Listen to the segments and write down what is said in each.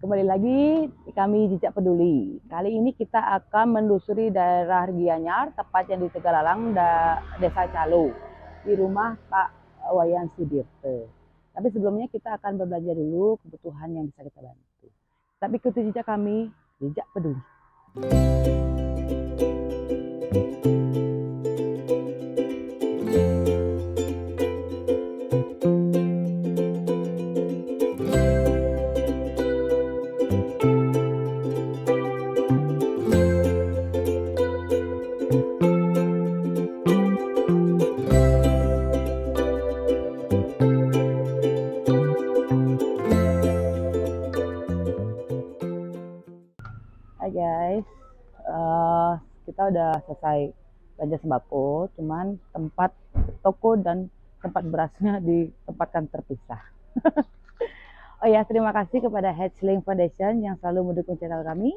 Kembali lagi kami Jejak Peduli. Kali ini kita akan menelusuri daerah Gianyar, tepatnya di Tegalalang, Desa Calo, di rumah Pak Wayan Sudirte. Tapi sebelumnya kita akan berbelanja dulu kebutuhan yang bisa kita bantu. Tapi ikuti jejak kami, Jejak Peduli. Hai guys, kita udah selesai belanja sembako, cuman tempat toko dan tempat berasnya ditempatkan terpisah. Oh ya, terima kasih kepada Hatchling Foundation yang selalu mendukung channel kami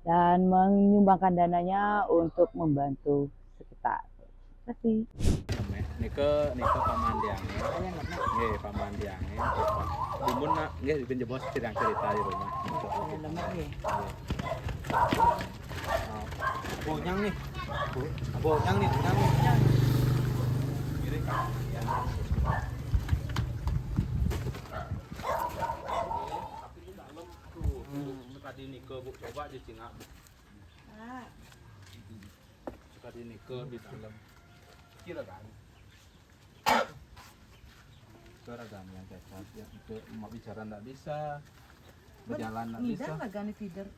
dan menyumbangkan dananya untuk membantu sekitar. Terima kasih. Nike pamandiange. Nggih, pamandiange. Bumun nak nggih pinjebos cerita di rumah. Bonyang nih. Bonyang nih. Kiri kan. Tapi di dalam tuh. Tadi Nike Bu coba di Cina. Tadi Nike di dalam. Kira kan. Seragam yang cacat ya, itu mau bicara nggak bisa, berjalan nggak bisa.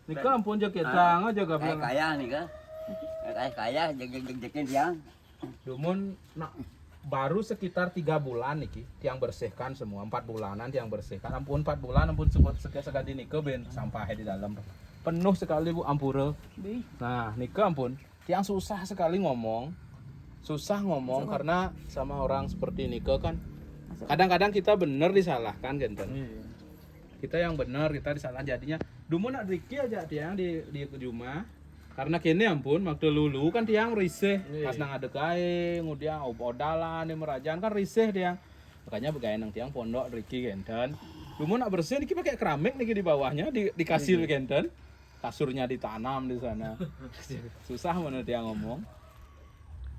Nika ampun jaketang aja gak bilang. Kaya nih kan, kaya jeng tiang. Cuman nak baru sekitar 3 bulan niki, tiang bersihkan semua 4 bulanan tiang bersihkan. Ampun 4 bulan, ampun sekali Nika ben sampah di dalam penuh sekali Bu ampure. Nah Nika ampun, tiang susah sekali ngomong karena sama orang seperti Nika kan. Kadang-kadang kita bener disalahkan kan. Kita yang bener kita disalah jadinya. Dulu nak Ricky aja tiang di rumah. Karena kini ampun waktu lulu kan tiang risih pas nang ada kae kemudian odalan di merajan kan risih tiang. Makanya begawe nang tiang pondok Ricky kan. Dulu nak bersih niki pakai keramik niki di bawahnya dikasih kan. Kasurnya ditanam di sana. Susah mana tiang ngomong.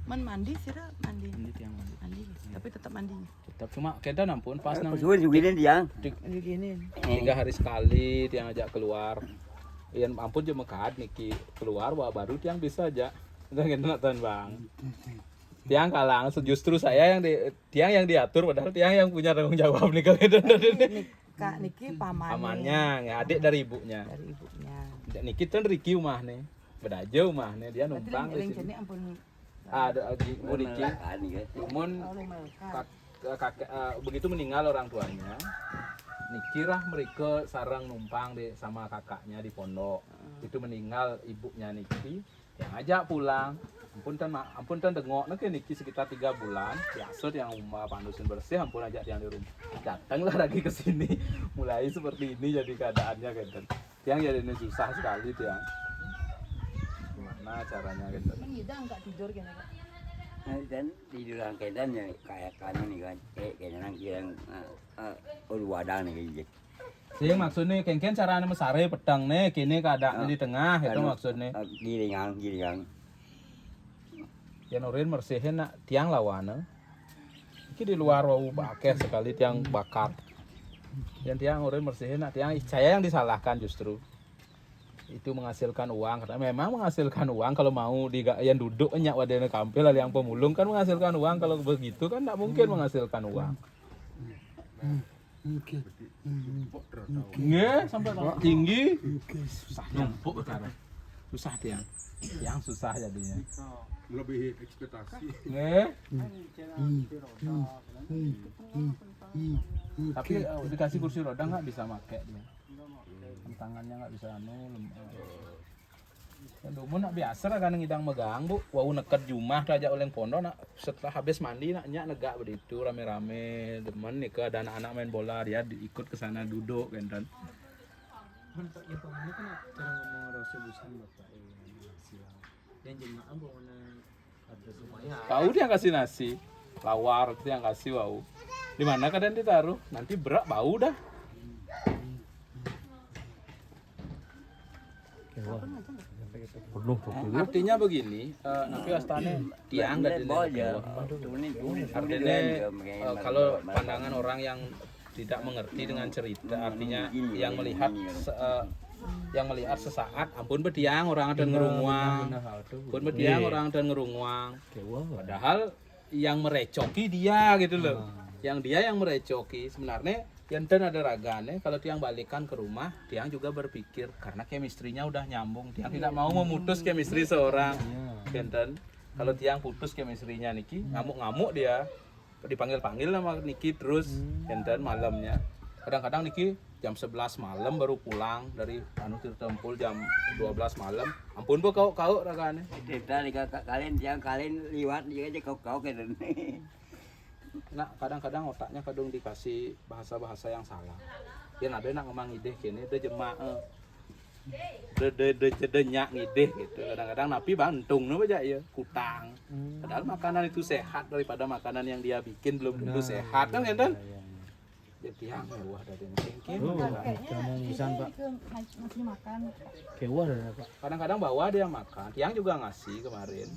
Mandi sih, mandi Tiang mandi. tapi tetap mandinya. Tetap cuma kita ampun pas nang Suwe juga tiang. Begini. 3 hari sekali tiang ajak keluar. Yang ampun cuma kad niki keluar baru tiang bisa aja. Udah nonton Bang. Tiang kalang justru saya tiang yang diatur padahal tiang yang punya tanggung jawab nih kalau Kak Niki pamannya, ya, adik dari ibunya. Niki kan Riki rumah nih. Beda jauh rumah nih dia numpang di sini. Ada ibu Riki. Cuman kakek begitu meninggal orang tuanya. Niki lah mereka sarang numpang sama kakaknya di pondok. Itu meninggal ibunya Niki, yang ajak pulang. Ampun tan dengok Niki sekitar 3 bulan. Biasa yang rumah pandusin bersih ampun ajak yang di rumah. Datanglah lagi ke sini. Mulai seperti ini jadi keadaannya kan. Yang jadi ini susah sekali tiang. Gimana caranya gitu? Enggak tidur gini Kak. Dan tidur rangkaian ya kayak kanan nih kan, kayak nang yang wadang nih. Sing maksudnya kengken caranya mesare pedang nih, kini keadaannya di tengah itu maksudnya. Gilingan. Yang urin mersihin nak tiang lawan. Iki di luar wau bakar sekali tiang bakar. Yang tiang urin mersihin nak tiang saya yang disalahkan justru. Itu menghasilkan uang karena memang menghasilkan uang kalau mau yang duduk enyak wadene kampil yang pemulung kan menghasilkan uang kalau begitu kan tidak mungkin menghasilkan uang. Nggih sampai tinggi susah numpuk sekarang. Susah tiang. Yang susah jadinya. Lebih ekspektasi. Nggih. Tapi dikasih kursi roda nggak bisa pakai dia. Tangannya nggak bisa Dulu nak biasa kan ngidang megang Bu, wau neket jumah aja oleh pondok nak setelah habis mandi nak nyak negak begitu rame-rame demen nih ke ada anak-anak main bola dia ikut ke sana duduk kan. Bentuk ya pamane kan cara ngomong rasa busan bapak siang. Dan jemaah bawa ada supaya. Tahu dia kasih nasi, lawar itu yang kasih wau. Di mana kadang ditaruh, nanti berak bau dah. Penuh tuh. Artinya begini, nanti astane tiang dari artinya kalau pandangan orang yang tidak mengerti dengan cerita, artinya yang melihat sesaat, ampun betiang orang ada ngerunguang, ampun betiang orang ada ngerunguang. Padahal yang merecoki dia gitu loh, yang dia yang merecoki sebenarnya. Yanten ada ragane, kalau tiang balikan ke rumah, tiang juga berpikir karena chemistry-nya udah nyambung, tiang tidak mau memutus chemistry seorang. Yanten, kalau tiang putus chemistry-nya Niki, ngamuk-ngamuk dia, dipanggil-panggil sama Niki terus, yanten malamnya. Kadang-kadang Niki jam 11 malam baru pulang dari Tirtempul jam 12 malam. Ampun bu kau ragane. Cerita nih kalian liwat juga aja kau kayak Nah, kadang-kadang otaknya kadang dikasih bahasa-bahasa yang salah. Dia ada nak ngomong ide kini, dia jemaah, dia nyak ngide gitu. Kadang-kadang napi bantung, nih aja ya, kutang. Padahal makanan itu sehat daripada makanan yang dia bikin belum tentu sehat kan kan? Jadi yang mewah dari mungkin. Masih makan. Kewah dah Pak. Kadang-kadang bawa dia makan, tiang juga ngasih kemarin.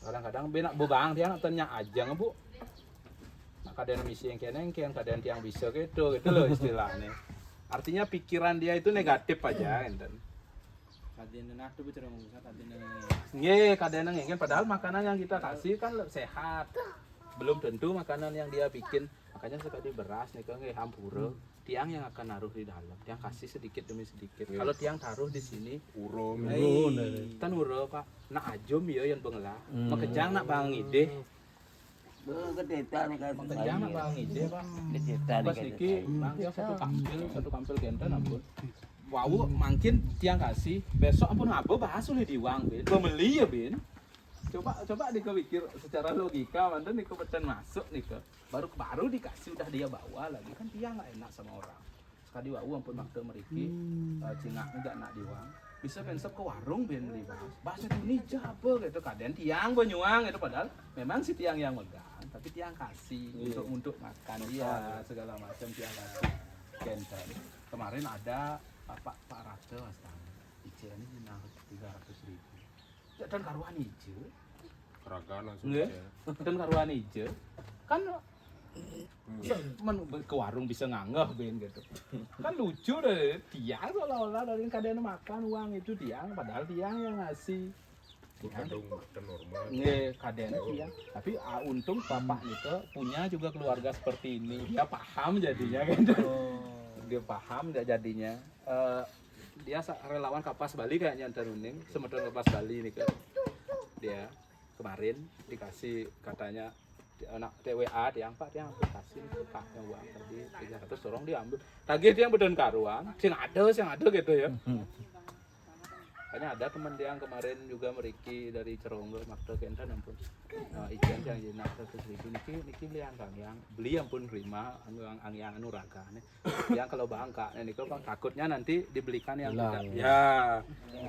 Kadang-kadang benak bebang dia nak tanya aja ngebu. Kadang misi yang keneng, kadang tiang bisa gitu loh istilahnya. Artinya pikiran dia itu negatif aja, enten. Kadang nak tuh bicara ngomong kadang Nggih, kadang ngengken padahal makanan yang kita kasih kan sehat. Belum tentu makanan yang dia bikin. Makanya sekali beras nih kan nggih hampura, tiang yang akan naruh di dalam. Tiang kasih sedikit demi sedikit. Kalau tiang taruh di sini urung tan uro Pak. Nak ajum ya yang bengela. Makejang nak bang ide. Cerita nih kan Makejang nak bang ide Pak. cerita nih Pas iki bang ya satu kampil genten ampun. Wow, mungkin tiang kasih besok ampun ngabo bahas oleh diwang bin. Pembeli ya bin. Coba dikepikir secara logika, mantan nih kebetulan masuk nih ke baru dikasih udah dia bawa lagi kan tiang nggak enak sama orang. Sekali wau ampun makte meriki cingak nggak nak diwang. Bisa pensep ke warung bin beli bahasa Indonesia apa gitu kadang tiang banyuang itu padahal memang si tiang yang megang tapi tiang kasih untuk makan dia segala macam tiang kasih genten. Kemarin ada Pak Rate Astana IC ini jenah 300.000 dan karuan hijau Raga langsung nggih aja. dan karuan hijau kan ke warung bisa nganggah ben gitu kan lucu deh tiang seolah-olah dari kadang makan uang itu tiang padahal tiang yang ngasih Kadung makan normal. nggih kadang tiang tapi untung bapak itu punya juga keluarga seperti ini dia paham jadinya kan dia paham jadinya dia relawan Kapas Bali kayaknya teruning semedon Kapas Bali nih kan dia kemarin dikasih katanya anak TWA tiang Pak tiang kasih kakaknya uang tadi 300 tolong diambil tagih tiang beden karuan sing ada gitu ya makanya ada teman tiang kemarin juga meriki dari Ceronggo makta kenten ampun ikan yang jenak 100.000 niki liang kang yang beli ampun terima yang anu raga yang kalau bangka niki kan takutnya nanti dibelikan yang tidak ya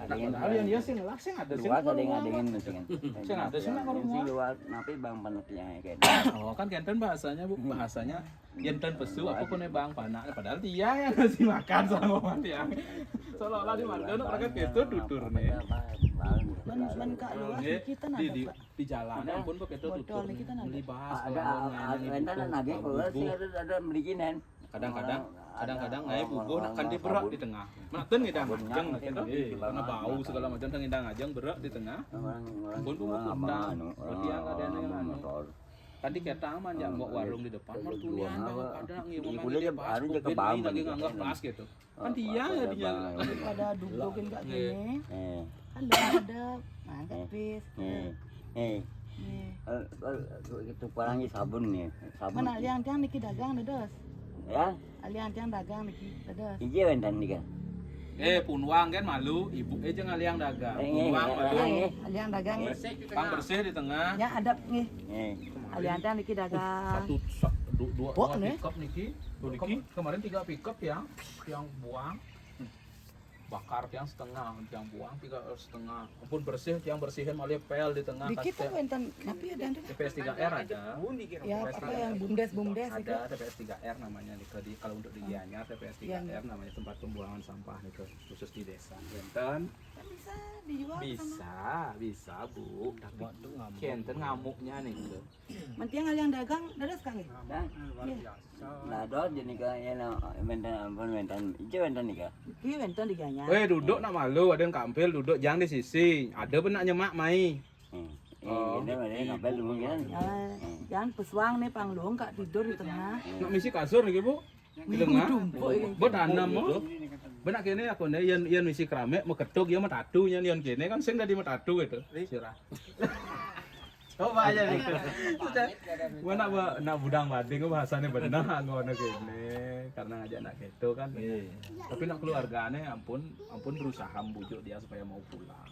nah padahal yang dia sing lah sing ada sing luar kadang-kadang sing ada sing nak ngomong luar napi bang penutnya kayak oh kan kenten bahasanya bu bahasanya yen pesu apa kone bang panak padahal dia yang ngasih makan sama tiang seolah-olah di mana mereka itu tutur nih Men kak luas kita di jalan ampun pakai itu tutur beli bahas ada nagih keluar sih ada belikinan kadang-kadang naik bugo kan di berak di tengah maten ngidang ajeng gitu karena bau segala macam ngidang ajeng berak di tengah ampun bugo kundang berarti yang ada yang anu tadi kita aman ya mau warung di depan mertulian ada ngomong dia pas lagi nganggap pas gitu kan dia jadinya pada dudukin kak gini kan ada mangkat bis itu parangi sabun nih sabun mana aliang tiang niki dagang dedes ya aliang tiang dagang niki dedes hijau enten nih kan punwang kan malu ibu jangan aliang dagang punwang malu aliang dagang bang bersih di tengah ya adab nih aliang tiang niki dagang dua pickup niki kemarin 3 pickup yang buang bakar tiang setengah, tiang buang 3,5. Ampun bersih, tiang bersihin malah pel di tengah. Dikit kasih apa enten tapi ada TPS 3R ada. ya apa yang bumdes itu. Ada TPS 3R namanya nih kalau untuk di Gianyar TPS 3R namanya tempat pembuangan sampah nih khusus di desa. Kenten Kan bisa dijual bisa Bu. Tapi kenten ngamuknya nih ke. Mentiang yang dagang dadas kan ya? Dan nah dot jadi kayak na mentan ijo mentan nika. Iki wenten diganya. Weh duduk nak malu ada yang kampil duduk jangan di sisi. Ada pun nak nyemak mai. Ini ada kapal dulu kan. Jangan pesuang nih panglung kak tidur di tengah. Nak misi kasur nih Bu. Di tengah. Buat tanam mo. Benak kene aku nih yang misi keramik mau ketuk ya mau tatu nya yang kene kan sing tadi mau tatu gitu. Sirah. Coba aja nih. Gua nak budang bading bahasanya bener ngono kene karena ngajak anak gitu kan. Tapi nak keluargane ampun berusaha membujuk dia supaya mau pulang.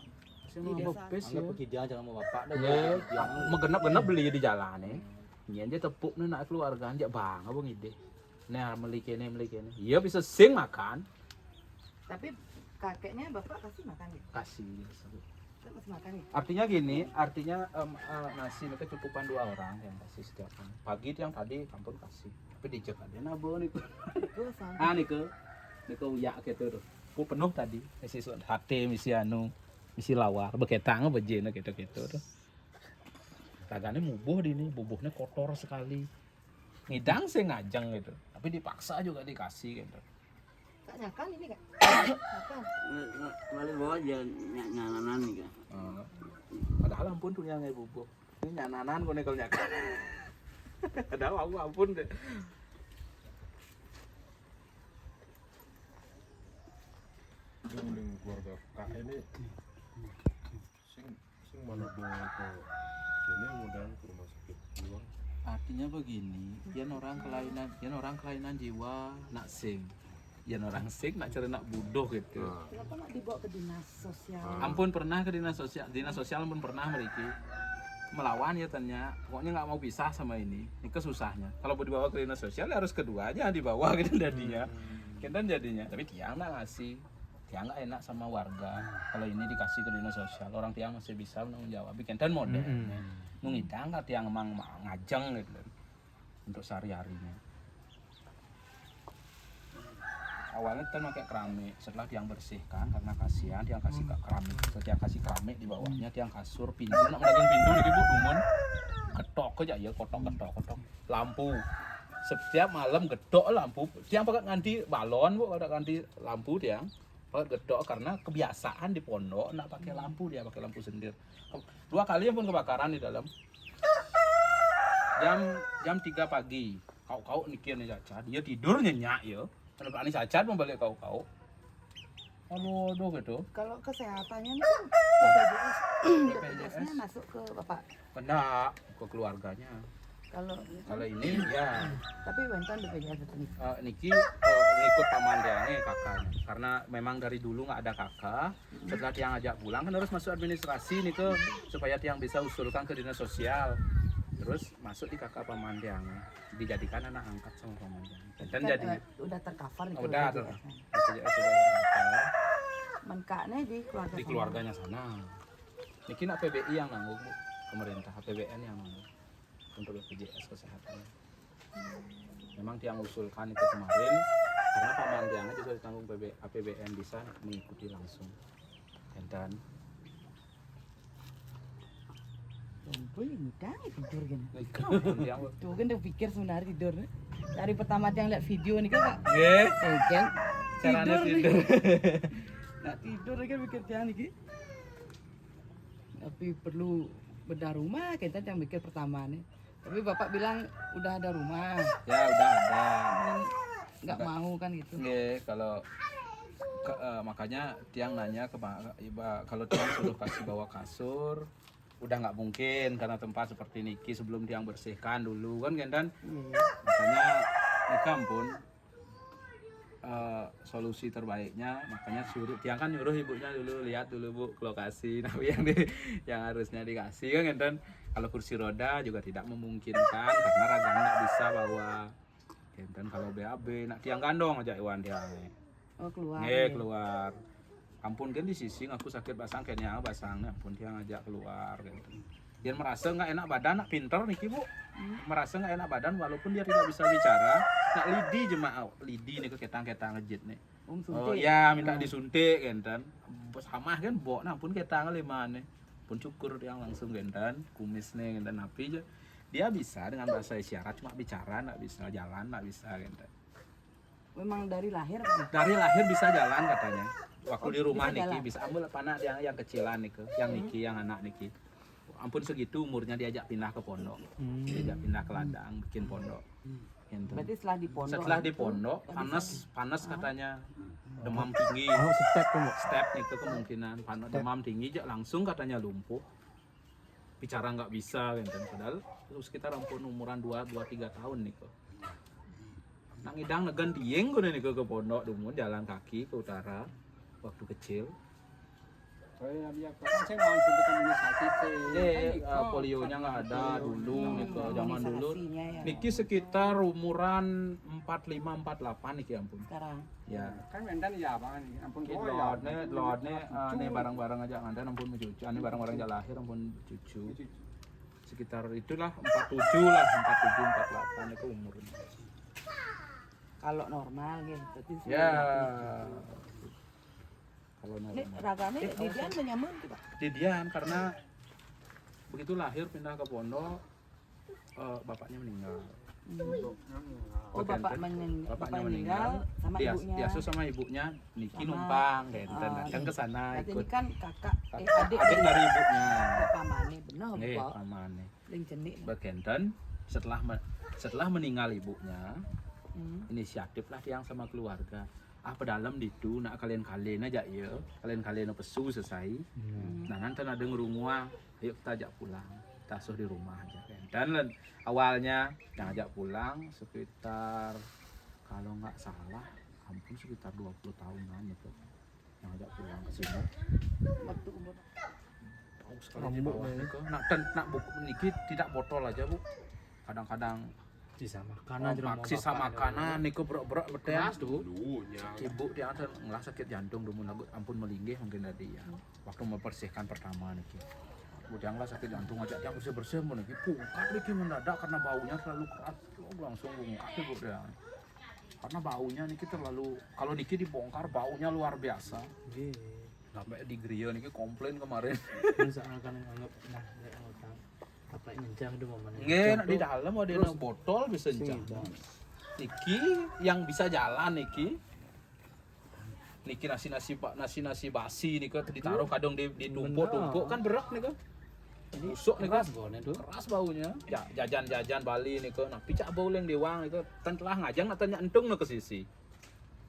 Sing bepes ya. Pergi dia jangan mau bapak dah. Megenap-genap beli di jalan nih. Nyen dia tepuk nih nak keluarga anjak bang abang ide. Nah beli kene. Iya bisa sing makan. Tapi kakeknya bapak kasih makan ya? Kasih. Masih makan ya? Artinya gini, nasi itu kecukupan 2 orang yang kasih setiap hari. Pagi itu yang tadi kampung kasih. Tapi dicek ada nabo nih. Itu sama. Niko uyak gitu tuh. Ku penuh tadi. Misi hati, misi lawar, beketang bejena gitu-gitu tuh. Tagane mubuh di ini, bubuhnya kotor sekali. Ngidang sih ngajeng gitu. Tapi dipaksa juga dikasih gitu. Kak nyakan ini kak? Nyakan. Balik bawa jangan nyananan nika. Padahal ampun punya ngai bubuh. Ini nyananan kok nekel nyakan. Padahal aku ampun deh. Uling keluarga kak ini sing mana bawa ke sini mudah ke rumah sakit jiwa. Artinya begini, yang orang kelainan jiwa nak sing. Yang orang sing nak cari nak budoh gitu. Kenapa nggak dibawa ke dinas sosial? Ampun pernah ke dinas sosial pun pernah meriki melawan ya tanya. Pokoknya nggak mau pisah sama ini kesusahnya. Kalau mau dibawa ke dinas sosial harus keduanya dibawa gitu jadinya. Kan jadinya. Tapi tiang nggak ngasih. Tiang nggak enak sama warga. Kalau ini dikasih ke dinas sosial, orang tiang masih bisa menanggung jawab. Bikin kan model. Nungidang nggak tiang emang ngajeng gitu untuk sehari-harinya. Awalnya kita pakai keramik, setelah tiang bersihkan karena kasihan tiang kasih ke keramik, tiang kasih keramik di bawahnya tiang kasur pintu, nak mendagang pintu nih bu dumun, ketok aja ya kotok, lampu, setiap malam gedok lampu, tiang pakai nganti balon bu, pakai nganti lampu tiang, pakai gedok karena kebiasaan di pondok nak pakai lampu dia pakai lampu sendiri, 2 kali pun kebakaran di dalam, jam 3 pagi, kau nikir nih caca, dia tidur nyenyak ya. Kenapa ini cacat membalik kau? Aduh gitu. Kalau kesehatannya nih kan BPJS-nya masuk ke bapak. Enggak, ke keluarganya. Kalau ini ya. Tapi wenten BPJS itu nih. Niki ngikut paman dia nih kakaknya. Karena memang dari dulu nggak ada kakak. Setelah tiang ajak pulang kan harus masuk administrasi nih ke supaya tiang bisa usulkan ke dinas sosial. Terus masuk di kakak paman tiang. Dijadikan anak angkat sama paman tiang. Dan jadinya udah tercover itu. Udah BPJS-nya. tercover. Menkaknya di Keluarganya sana. Niki nak PBI yang nanggung Bu. Pemerintah APBN yang nanggung untuk BPJS kesehatan. Memang tiang usulkan itu kemarin karena paman tiangnya juga ditanggung APBN bisa mengikuti langsung. Dan Boy, mudah tidur gini. tiang Tuh kan udah pikir sebenarnya tidur. Dari pertama yang lihat video nih kan, nggih, kan caranya tidur. Nah tidur kan mikir jangan nih. Tapi perlu bedah rumah kita yang mikir pertama nih. Tapi bapak bilang udah ada rumah, Ya udah ada. nggak mau kan gitu. Nggih, kalau makanya tiang nanya ke kalau tiang sudah kasih bawa kasur udah nggak mungkin karena tempat seperti niki sebelum tiang bersihkan dulu kan dan makanya ini ampun solusi terbaiknya makanya suruh tiang kan nyuruh ibunya dulu lihat dulu bu ke lokasi tapi yang harusnya dikasih kan dan kalau kursi roda juga tidak memungkinkan karena ragam nggak bisa bawa dan kalau BAB nak tiang gandong aja Iwan tiang Oh keluar. keluar Ampun kan di sisi aku sakit basang kayaknya basangnya ampun dia ngajak keluar gitu. Dia merasa nggak enak badan, nak pinter nih Bu. Merasa nggak enak badan walaupun dia tidak bisa bicara. Nak lidi jemaah, lidi nih ketang-ketang ngejit nih. Oh ya minta disuntik kan. Sama kan bok, nah pun ketang lima nih. Pun cukur yang langsung gendan, kumis nih gendan api aja. Dia bisa dengan bahasa isyarat cuma bicara, nggak bisa jalan, nggak bisa gendan. Memang dari lahir Dari lahir bisa jalan katanya. Waktu di rumah bisa Niki jalan. bisa ambil anak yang kecilan nih yang Niki yang anak Niki. Ampun segitu umurnya diajak pindah ke pondok, diajak pindah ke ladang bikin pondok. Gitu. berarti setelah di pondok Setelah di pondok panas katanya demam tinggi. Oh, step tuh, Bu. Step nih itu kemungkinan panas demam tinggi langsung katanya lumpuh. Bicara nggak bisa gitu. Padahal itu sekitar ampun umuran 2-3 tahun nih kok. Nang idang negan dieng gue nih ke pondok dulu jalan kaki ke utara waktu kecil. Polionya nggak ada dulu nih ke zaman dulu. Imunisasinya ya. Niki sekitar umuran 45-48 niki ampun. Sekarang Ya. Kan mendan ya Bang, ampun Ki lodne nih barang-barang aja nganten ampun mencucu. Ane barang-barang aja lahir ampun cucu. Sekitar itulah 47 lah, 47 48 itu umurnya. kalau normal gitu berarti Ya. Kalau ini normal. ragamnya Didian menyamun tuh Pak. Didian karena begitu lahir pindah ke pondok bapaknya meninggal. Oh bapak Bapaknya meninggal sama dia, ibunya. Diasuh sama ibunya Niki Sama- numpang gitu Ah, datang ke sana Berarti ini ikut kan kakak adik adik dari ibunya. pamane bener Nggih, Pak. pamane. Ling jenik. Bagenten setelah meninggal ibunya, inisiatif lah yang sama keluarga. Pedalam ditu nak kalian aja ya, kalian pesu selesai. Nah nanti ada ngerungua, ayo kita ajak pulang, kita asuh di rumah aja. Dan awalnya yang ajak pulang sekitar kalau nggak salah, ampun sekitar 20 tahunan itu yang ajak pulang ke sini. Waktu umur Tahu sekali di bawah nih kok. Nak buku niki tidak botol aja bu. Kadang-kadang Sisa makanan sisa makanan niku brok-brok betes tuh. Dulunya. Ibu dia ada ngelah sakit jantung dulu ampun melinggih mungkin tadi ya. Waktu membersihkan pertama niki. Kemudian lah sakit jantung ajak dia bersih-bersih mun niki pungkat niki mendadak karena baunya terlalu keras. Langsung bungkak ibu dia. Karena baunya niki terlalu kalau niki dibongkar baunya luar biasa. Nggih. Sampai di Grio niki komplain kemarin. Misalkan anggap nah apa ngencang itu momen. Nggih, nak di dalam ada yang botol bisa encang. Niki yang bisa jalan niki. Niki nasi basi nih ditaruh kadang ditumpuk-tumpuk kan berak nih kan. Busuk nih kan. Keras bone itu. Keras baunya. Ya, jajan-jajan Bali nih kan. Nah, picak bau yang diwang nih kan. Telah ngajang nak tanya entung nih ke sisi.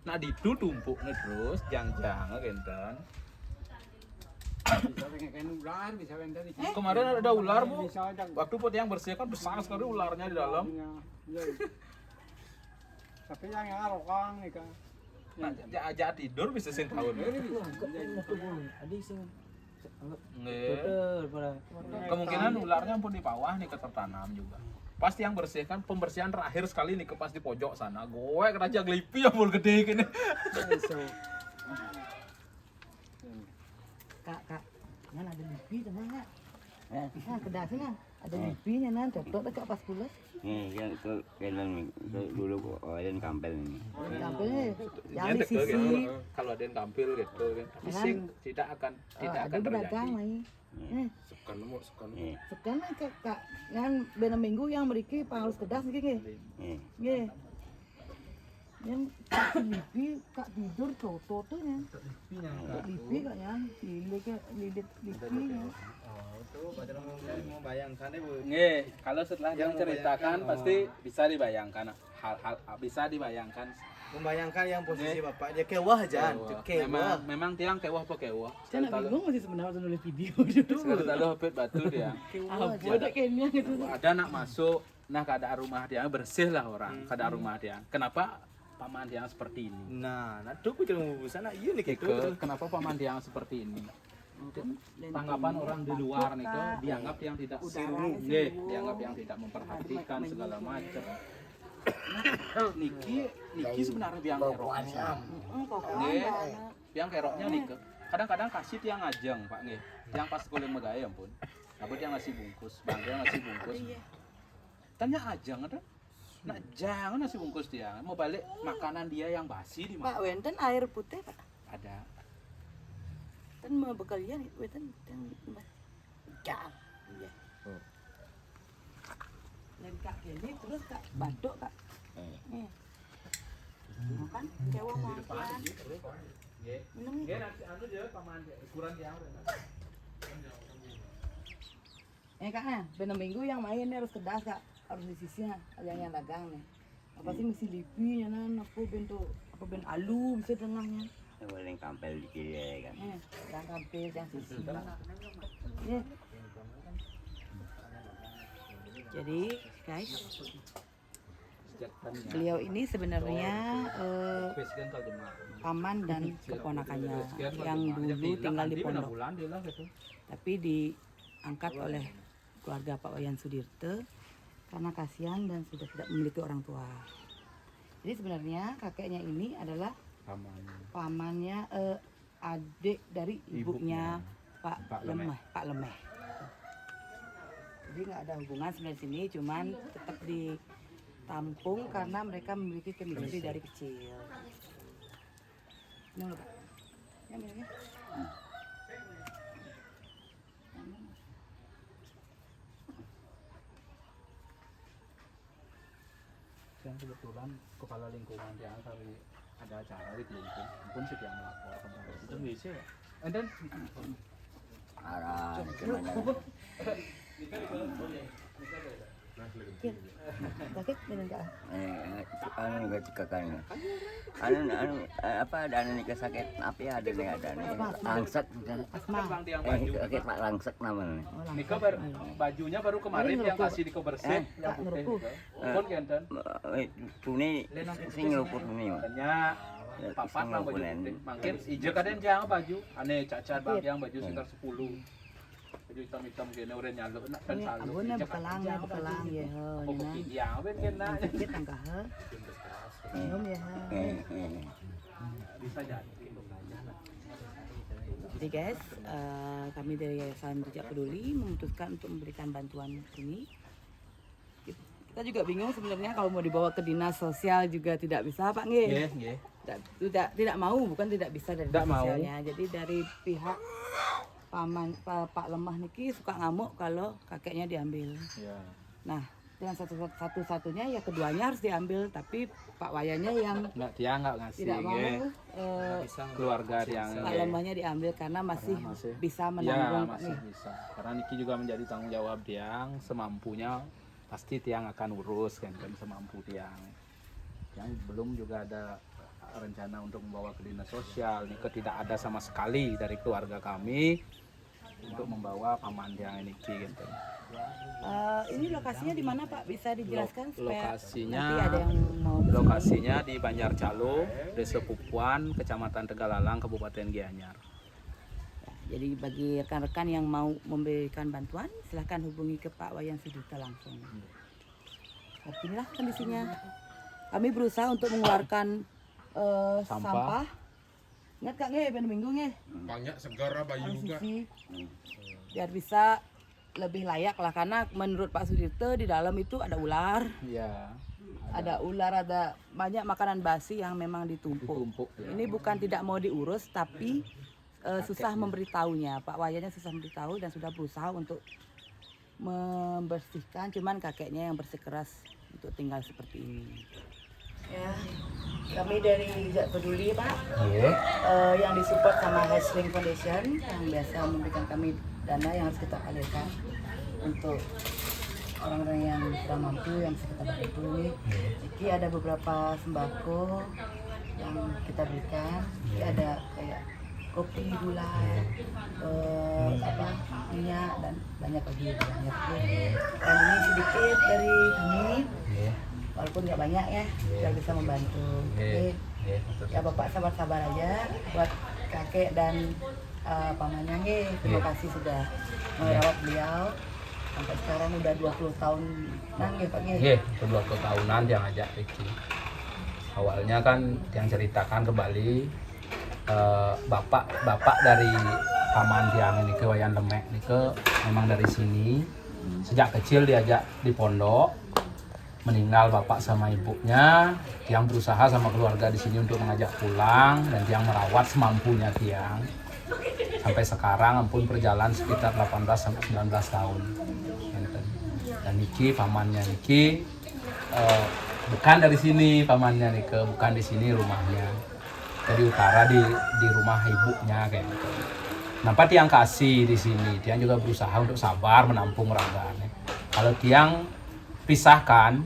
Nah, ditu tumpuk nih terus jang-jang genten. Kemarin ada ular bu. Waktu pot yang bersihkan besar sekali ularnya di dalam. Tapi yang arokang nih kan. Nah, aja tidur bisa sing tahun. Adi sing anggap Nggih. betul pada Kemungkinan ularnya pun di bawah nih ketertanam juga. Pasti yang bersihkan pembersihan terakhir sekali nih ke pas di pojok sana. Gue keraja gelipi yang mul gede gini. Kak, nan ada lipi teman Kak. Nah, kedasnya ada lipinya nan cocok Kak pas pulas. Nih, yang ke kalian dulu kok kalian kampel ini. Campurnya yang di Nyetek tuh, sisi. gitu. Kalau ada yang tampil gitu kan. Tapi Jangan. sing tidak akan Ada terjadi. pedagang lagi. Sekan mau sekan. Nih, Sekarang Kak, nan benar minggu yang meriki harus kedas nggih. nih. Nggih. Yang lipi Kak tidur toto tuh ya. Lipi Kak ya, lilit lipinya. Nggih, kalau setelah yang ceritakan pasti bisa dibayangkan hal-hal bisa dibayangkan. Membayangkan yang posisi bapak dia kewah aja, kewah. Memang tiang kewah apa kewah. Saya nak bingung masih sebenarnya nulis video itu. Sekali lalu hapit batu dia. Apa ada kayaknya gitu. Ada nak masuk, nah keadaan rumah dia bersih lah orang, keadaan rumah dia. Kenapa paman dia seperti ini? Nah, tuh aku jangan bubusan nak iya nih kayak Kenapa paman dia seperti ini? Tanggapan orang di luar nih tuh dianggap yang tidak nggih, dianggap yang tidak memperhatikan segala macam. Niki sebenarnya biang keroknya. Nggih, biang keroknya nih kadang-kadang kasih tiang ajeng Pak nggih. Tiang pas kulit megaya ampun. Dapat yang ngasih bungkus, bangga ngasih bungkus. Tanya ajeng ada. Nak jangan nasi bungkus dia. Mau balik makanan dia yang basi di Pak mana? wenten air putih Pak. Ada. Kan mau bekalian wenten jam. Iya. Dan kak ini terus kak batuk kak. Makan kewa makan. Minum nih. Dia nanti anu dia paman ukuran dia. Kak, benar minggu yang main harus kedas kak, harus di sisinya yang dagang nih. Apa sih mesti lipi nyanan aku bentuk apa ben alu bisa tengahnya. Boleh kampel di kiri ya kan. Dan kampil yang sisi. Nih. Jadi guys, beliau ini sebenarnya Presiden kalau jemaah. paman dan keponakannya yang dulu tinggal di pondok, bulan dia lah gitu. tapi diangkat oleh keluarga Pak Wayan Sudirte karena kasihan dan sudah tidak memiliki orang tua. Jadi sebenarnya kakeknya ini adalah pamannya adik dari ibunya Pak Lemeh. Jadi nggak ada hubungan sebenarnya sini, cuman tetap ditampung karena mereka memiliki chemistry dari kecil. Minum loh Pak. Ya minumnya. Yang kebetulan kepala lingkungan dia kali ada acara di Kelungkung, pun sih yang melapor kemarin. Itu bisa ya. And then Arah semuanya. Sakit minum Kak. Anu juga cekakan. Apa ada anu nikah sakit apa ya ada nih ada nih. Langsek. Asma. tiang baju. Sakit Pak langsek namanya. Nika bajunya baru kemarin yang kasih Diko bersih yang putih. Pun kenten. Tuni sing ngeluput nih. Tanya papat lah baju putih. Makin ijo kadang jangan baju. Aneh cacat yang baju sekitar 10. Baju hitam-hitam gini udah nyaluk nak kan salu. Abunnya bekalang ya Oh yang ben kena. Sakit angka he. Minum ya he. Bisa jadi. Jadi guys, kami dari Yayasan Jejak Peduli memutuskan untuk memberikan bantuan ini. Kita juga bingung sebenarnya kalau mau dibawa ke dinas sosial juga tidak bisa Pak nggih. Nggih. Tidak mau, bukan tidak bisa dari Tidak dinas mau. sosialnya. Jadi dari pihak paman Pak Lemah niki suka ngamuk kalau kakeknya diambil. Ya. Nah, dengan satu-satunya ya keduanya harus diambil, tapi Pak Wayanya yang Dia enggak ngasih. tidak mau Keluarga yang Pak Lemahnya diambil karena masih bisa ya menanggung Pak masih nih. bisa. Karena Niki juga menjadi tanggung jawab Tiang semampunya pasti Tiang akan urus kan semampu Tiang. Yang belum juga ada rencana untuk membawa ke dinas sosial. Niki tidak ada sama sekali dari keluarga kami untuk membawa paman Tiang Niki gitu. Ini lokasinya di mana Pak? Bisa dijelaskan supaya Lokasinya nanti ada yang mau kesini? Lokasinya di Banjarcalo, Desa Pupuan, Kecamatan Tegalalang, Kabupaten Gianyar. Jadi bagi rekan-rekan yang mau memberikan bantuan, silahkan hubungi ke Pak Wayan Sudirte langsung. Inilah kondisinya. Kami berusaha untuk mengeluarkan sampah. Ingat Kak nge, ben minggu nge. Banyak segar bayi juga. Biar bisa lebih layak lah, karena menurut Pak Sudirte di dalam itu ada ular. Iya. Ada ular, ada banyak makanan basi yang memang ditumpuk. Ini bukan tidak mau diurus, tapi susah memberitahunya. Pak Wayanya susah memberitahu dan sudah berusaha untuk membersihkan, cuman kakeknya yang bersikeras untuk tinggal seperti ini. Ya, kami dari Jejak Peduli Pak, yang disupport sama Hasling Foundation yang biasa memberikan kami dana yang harus kita alirkan untuk orang-orang yang kurang mampu yang sekitar itu ini. Jadi ada beberapa sembako yang kita berikan. Jadi ada kayak kopi, gula, minyak dan banyak lagi banyak. Dan ini sedikit dari kami, walaupun nggak banyak ya, biar bisa membantu. Oke. Ya Bapak sabar-sabar aja buat kakek dan pamannya nih. Terima kasih sudah merawat beliau. Sampai sekarang udah 20 tahun nggih Pak nggih. Nggih, 20 tahunan yang ajak Riki. Awalnya kan yang ceritakan ke Bali bapak dari paman tiang ini ke Wayan Lemek ini ke memang dari sini. Sejak kecil diajak di pondok, meninggal bapak sama ibunya, tiang berusaha sama keluarga di sini untuk mengajak pulang dan tiang merawat semampunya tiang. Sampai sekarang ampun berjalan sekitar 18 sampai 19 tahun. Dan Niki pamannya Niki bukan dari sini pamannya Niki, bukan di sini rumahnya. Jadi utara di rumah ibunya kayak gitu. Kenapa tiang kasih di sini? Tiang juga berusaha untuk sabar menampung raganya. Kalau tiang pisahkan,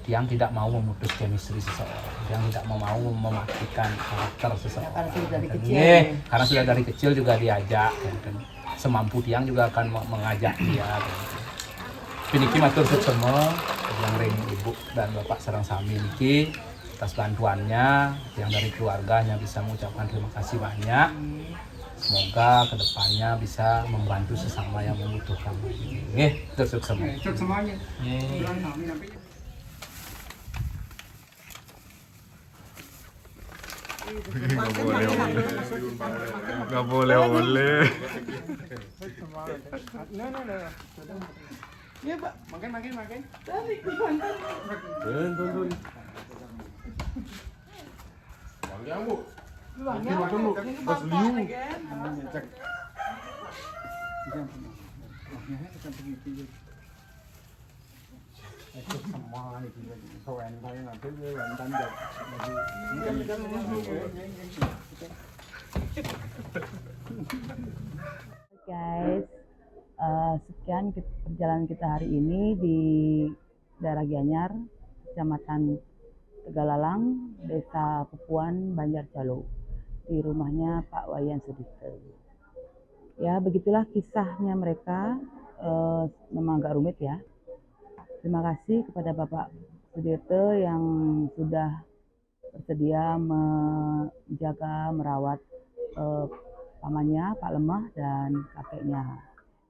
tiang tidak mau memutus chemistry seseorang. Tiang tidak mau mematikan karakter seseorang. Karena sudah dari kecil. Karena sudah dari kecil juga diajak. Kan. Semampu tiang juga akan mengajak dia. Kan. Niki matur semua yang ring ibu dan bapak sareng sami niki atas bantuannya, yang dari keluarganya bisa mengucapkan terima kasih banyak. Semoga kedepannya bisa membantu sesama yang membutuhkan. Terus semua. semuanya. Nggak boleh. Iya Pak, makan. Tuh. Bang Bu. Makan Bu. Bas liu. Guys, sekian perjalanan kita hari ini di daerah Gianyar, Kecamatan Tegalalang, Desa Pupuan, Banjar Calo, di rumahnya Pak Wayan Sudirte. Ya, begitulah kisahnya mereka. Memang agak rumit ya. Terima kasih kepada Bapak Sudirte yang sudah bersedia menjaga, merawat pamannya, Pak Lemah, dan kakeknya.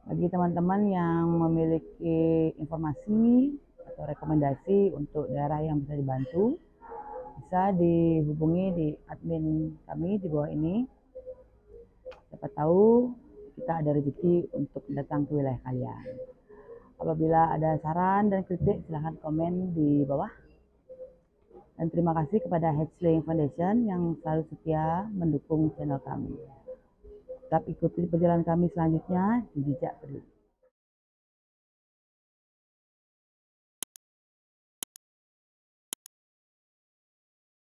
Bagi teman-teman yang memiliki informasi atau rekomendasi untuk daerah yang bisa dibantu, bisa dihubungi di admin kami di bawah ini. Siapa tahu kita ada rezeki untuk datang ke wilayah kalian. Apabila ada saran dan kritik, silahkan komen di bawah. Dan terima kasih kepada Hatchling Foundation yang selalu setia mendukung channel kami. Tetap ikuti perjalanan kami selanjutnya di Jejak Peduli.